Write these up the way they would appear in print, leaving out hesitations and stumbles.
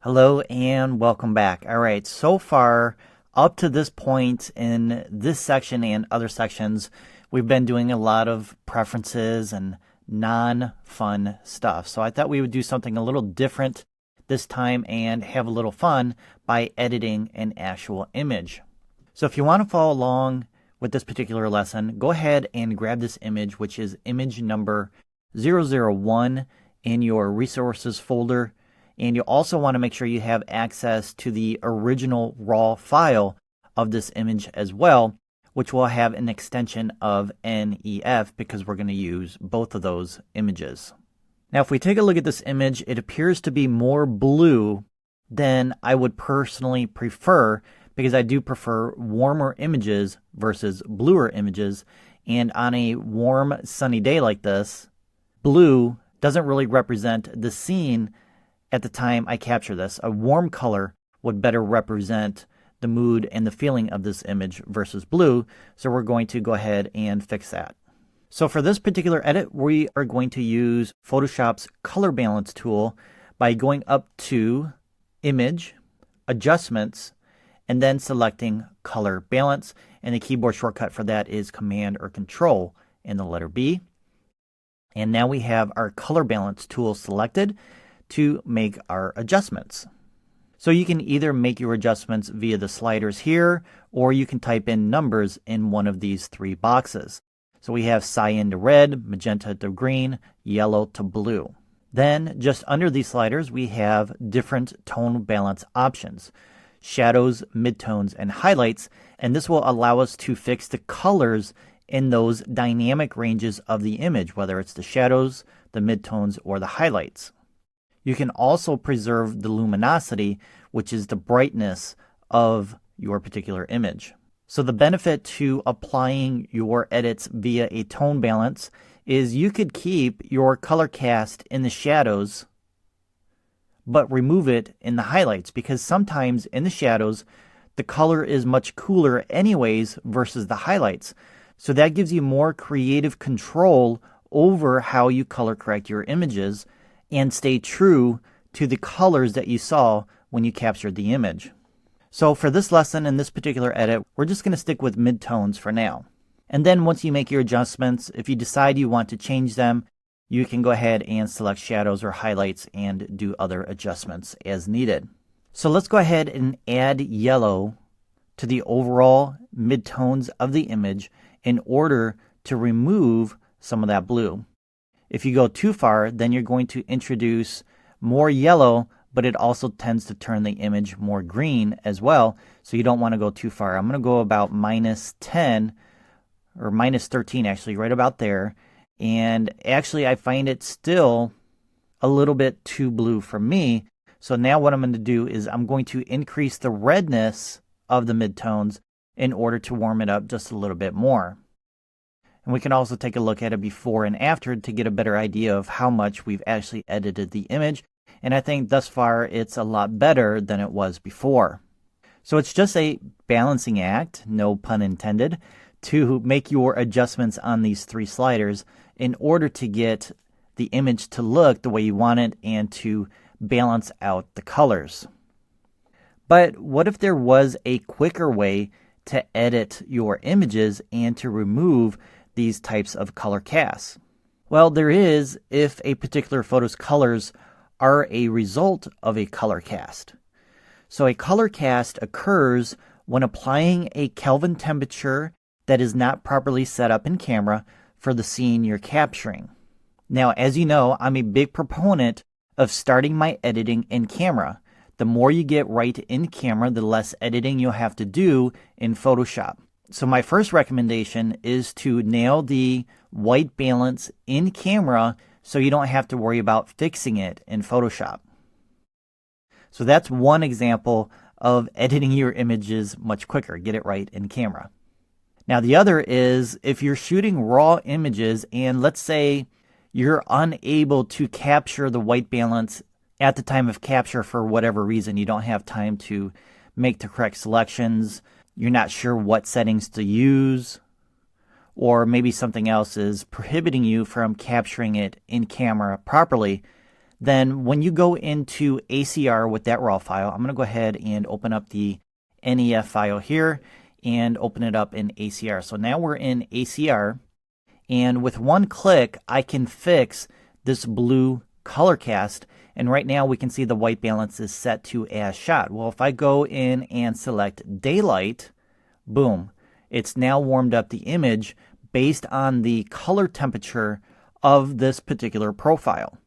Hello and welcome back. All right, so far up to this point in this section and other sections, we've been doing a lot of preferences and non-fun stuff. So I thought we would do something a little different this time and have a little fun by editing an actual image. So if you want to follow along with this particular lesson, go ahead and grab this image, which is image number 001 in your resources folder. And you also want to make sure you have access to the original raw file of this image as well, which will have an extension of NEF because we're going to use both of those images. Now, if we take a look at this image, it appears to be more blue than I would personally prefer because I do prefer warmer images versus bluer images. And on a warm, sunny day like this, blue doesn't really represent the scene at the time I capture this. A warm color would better represent the mood and the feeling of this image versus blue. So we're going to go ahead and fix that. So for this particular edit, we are going to use Photoshop's color balance tool by going up to Image, Adjustments, and then selecting Color Balance. And the keyboard shortcut for that is Command or Control and the letter B. And now we have our color balance tool selected to make our adjustments. So you can either make your adjustments via the sliders here, or you can type in numbers in one of these three boxes. So we have cyan to red, magenta to green, yellow to blue. Then just under these sliders, we have different tone balance options: shadows, midtones, and highlights. And this will allow us to fix the colors in those dynamic ranges of the image, whether it's the shadows, the midtones, or the highlights. You can also preserve the luminosity, which is the brightness of your particular image. So the benefit to applying your edits via a tone balance is you could keep your color cast in the shadows, but remove it in the highlights, because sometimes in the shadows, the color is much cooler anyways versus the highlights. So that gives you more creative control over how you color correct your images and stay true to the colors that you saw when you captured the image. So for this lesson in this particular edit, we're just going to stick with midtones for now. And then once you make your adjustments, if you decide you want to change them, you can go ahead and select shadows or highlights and do other adjustments as needed. So let's go ahead and add yellow to the overall midtones of the image in order to remove some of that blue. If you go too far, then you're going to introduce more yellow, but it also tends to turn the image more green as well. So you don't want to go too far. I'm going to go about -10 or -13 actually, right about there. And actually I find it still a little bit too blue for me. So now what I'm going to do is I'm going to increase the redness of the midtones in order to warm it up just a little bit more. And we can also take a look at it before and after to get a better idea of how much we've actually edited the image. And I think thus far it's a lot better than it was before. So it's just a balancing act, no pun intended, to make your adjustments on these three sliders in order to get the image to look the way you want it and to balance out the colors. But what if there was a quicker way to edit your images and to remove these types of color casts? Well, there is if a particular photo's colors are a result of a color cast. So a color cast occurs when applying a Kelvin temperature that is not properly set up in camera for the scene you're capturing. Now, as you know, I'm a big proponent of starting my editing in camera. The more you get right in camera, the less editing you'll have to do in Photoshop. So my first recommendation is to nail the white balance in camera so you don't have to worry about fixing it in Photoshop. So that's one example of editing your images much quicker. Get it right in camera. Now the other is if you're shooting raw images and let's say you're unable to capture the white balance at the time of capture for whatever reason, you don't have time to make the correct selections, you're not sure what settings to use, or maybe something else is prohibiting you from capturing it in camera properly, then when you go into ACR with that raw file, I'm going to go ahead and open up the NEF file here and open it up in ACR. So now we're in ACR, and with one click, I can fix this blue color cast. And right now we can see the white balance is set to as shot. Well, if I go in and select daylight, boom, it's now warmed up the image based on the color temperature of this particular profile.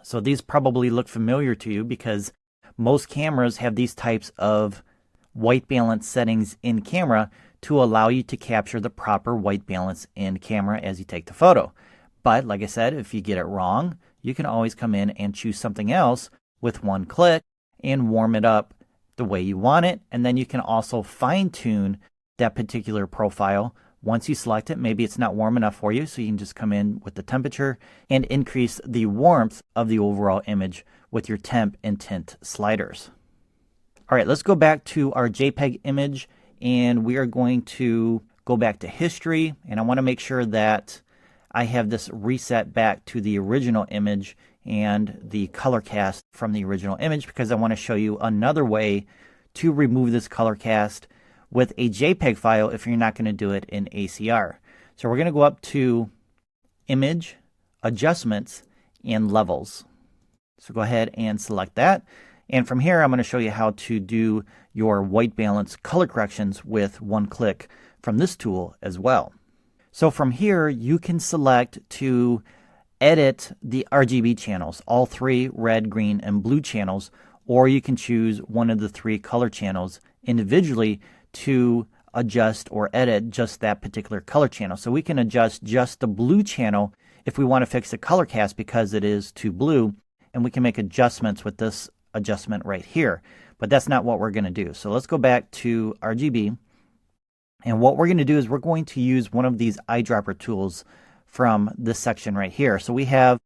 So these probably look familiar to you because most cameras have these types of white balance settings in camera to allow you to capture the proper white balance in camera as you take the photo. But like I said, if you get it wrong, you can always come in and choose something else with one click and warm it up the way you want it. And then you can also fine tune that particular profile. Once you select it, maybe it's not warm enough for you, so you can just come in with the temperature and increase the warmth of the overall image with your temp and tint sliders. All right, let's go back to our JPEG image, and we are going to go back to history, and I want to make sure that I have this reset back to the original image and the color cast from the original image, because I want to show you another way to remove this color cast with a JPEG file if you're not going to do it in ACR. So we're going to go up to Image, Adjustments, and Levels. So go ahead and select that. And from here, I'm going to show you how to do your white balance color corrections with one click from this tool as well. So from here, you can select to edit the RGB channels, all three red, green, and blue channels, or you can choose one of the three color channels individually to adjust or edit just that particular color channel. So we can adjust just the blue channel if we want to fix the color cast because it is too blue, and we can make adjustments with this adjustment right here. But that's not what we're going to do. So let's go back to RGB, and what we're going to do is we're going to use one of these eyedropper tools from this section right here. So we have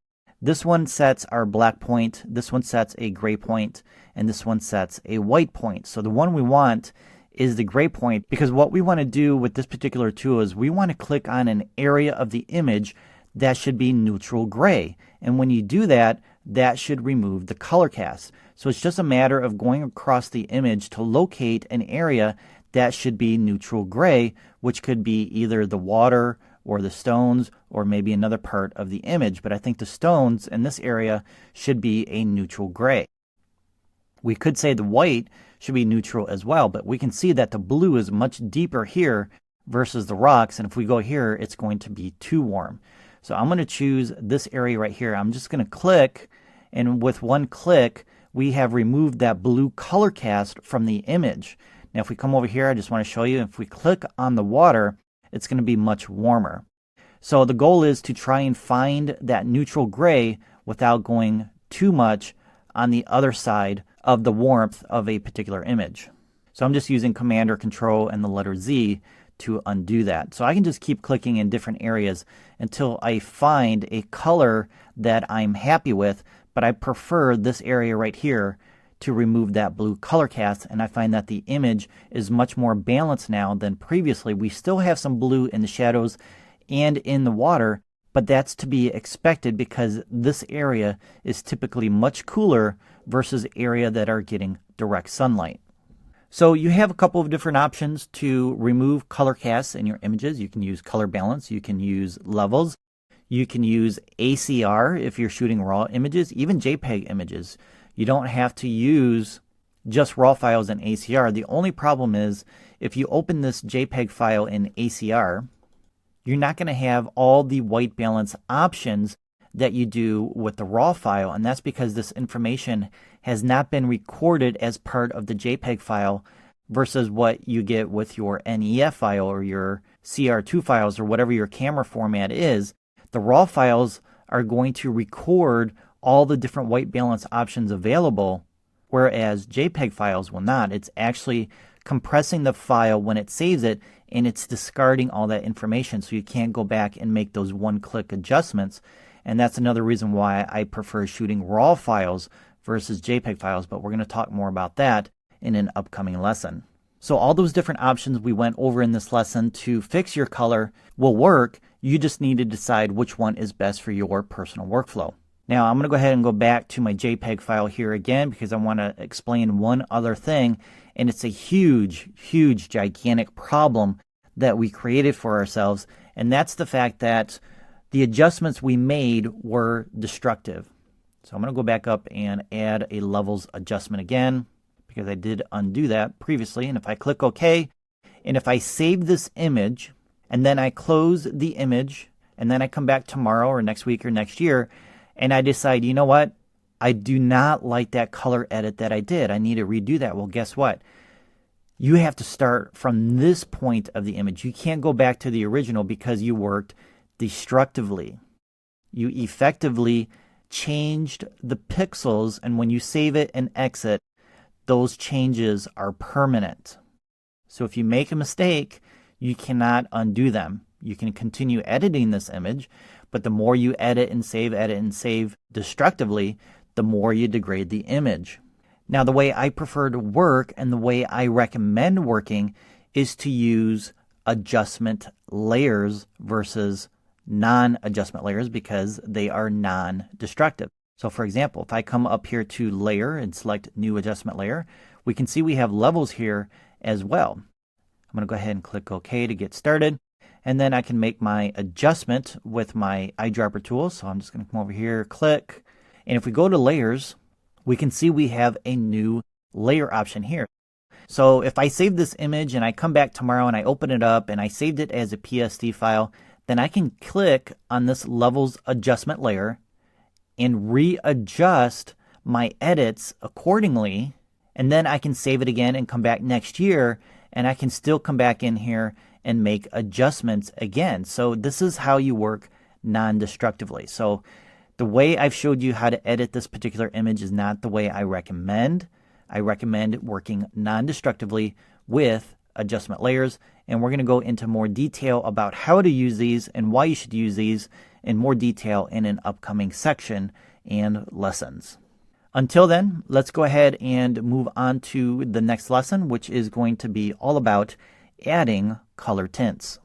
this one sets our black point, this one sets a gray point, and this one sets a white point. So the one we want is the gray point, because what we want to do with this particular tool is we want to click on an area of the image that should be neutral gray. And when you do that, that should remove the color cast. So it's just a matter of going across the image to locate an area that should be neutral gray, which could be either the water or the stones or maybe another part of the image. But I think the stones in this area should be a neutral gray. We could say the white should be neutral as well, but we can see that the blue is much deeper here versus the rocks, and if we go here, it's going to be too warm. So I'm going to choose this area right here. I'm just going to click, and with one click, we have removed that blue color cast from the image. Now, if we come over here, I just want to show you, if we click on the water, it's going to be much warmer. So the goal is to try and find that neutral gray without going too much on the other side of the warmth of a particular image. So I'm just using Command or Control and the letter Z to undo that. So I can just keep clicking in different areas until I find a color that I'm happy with, but I prefer this area right here to remove that blue color cast, and I find that the image is much more balanced now than previously. We still have some blue in the shadows and in the water, but that's to be expected because this area is typically much cooler versus area that are getting direct sunlight. So you have a couple of different options to remove color casts in your images. You can use color balance, you can use levels, you can use ACR if you're shooting raw images, even JPEG images. You don't have to use just raw files in ACR. The only problem is if you open this JPEG file in ACR, you're not going to have all the white balance options that you do with the raw file, and that's because this information has not been recorded as part of the JPEG file versus what you get with your NEF file or your CR2 files or whatever your camera format is. The raw files are going to record all the different white balance options available, whereas JPEG files will not. It's actually compressing the file when it saves it, and it's discarding all that information, so you can't go back and make those one-click adjustments. And that's another reason why I prefer shooting raw files versus JPEG files, but we're going to talk more about that in an upcoming lesson. So all those different options we went over in this lesson to fix your color will work. You just need to decide which one is best for your personal workflow. Now I'm going to go ahead and go back to my JPEG file here again because I want to explain one other thing, and it's a huge, huge, gigantic problem that we created for ourselves, and that's the fact that the adjustments we made were destructive. So I'm going to go back up and add a levels adjustment again because I did undo that previously, and if I click OK, and if I save this image, and then I close the image, and then I come back tomorrow or next week or next year, and I decide, you know what, I do not like that color edit that I did. I need to redo that. Well, guess what? You have to start from this point of the image. You can't go back to the original because you worked destructively. You effectively changed the pixels, and when you save it and exit, those changes are permanent. So if you make a mistake, you cannot undo them. You can continue editing this image, but the more you edit and save destructively, the more you degrade the image. Now, the way I prefer to work and the way I recommend working is to use adjustment layers versus non-adjustment layers because they are non-destructive. So for example, if I come up here to layer and select new adjustment layer, we can see we have levels here as well. I'm going to go ahead and click OK to get started. And then I can make my adjustment with my eyedropper tool. So I'm just going to come over here, click. And if we go to layers, we can see we have a new layer option here. So if I save this image and I come back tomorrow and I open it up and I saved it as a PSD file, then I can click on this levels adjustment layer and readjust my edits accordingly. And then I can save it again and come back next year, and I can still come back in here and make adjustments again. So this is how you work non-destructively. So the way I've showed you how to edit this particular image is not the way I recommend. I recommend working non-destructively with adjustment layers, and we're going to go into more detail about how to use these and why you should use these in more detail in an upcoming section and lessons. Until then, let's go ahead and move on to the next lesson, which is going to be all about adding color tints.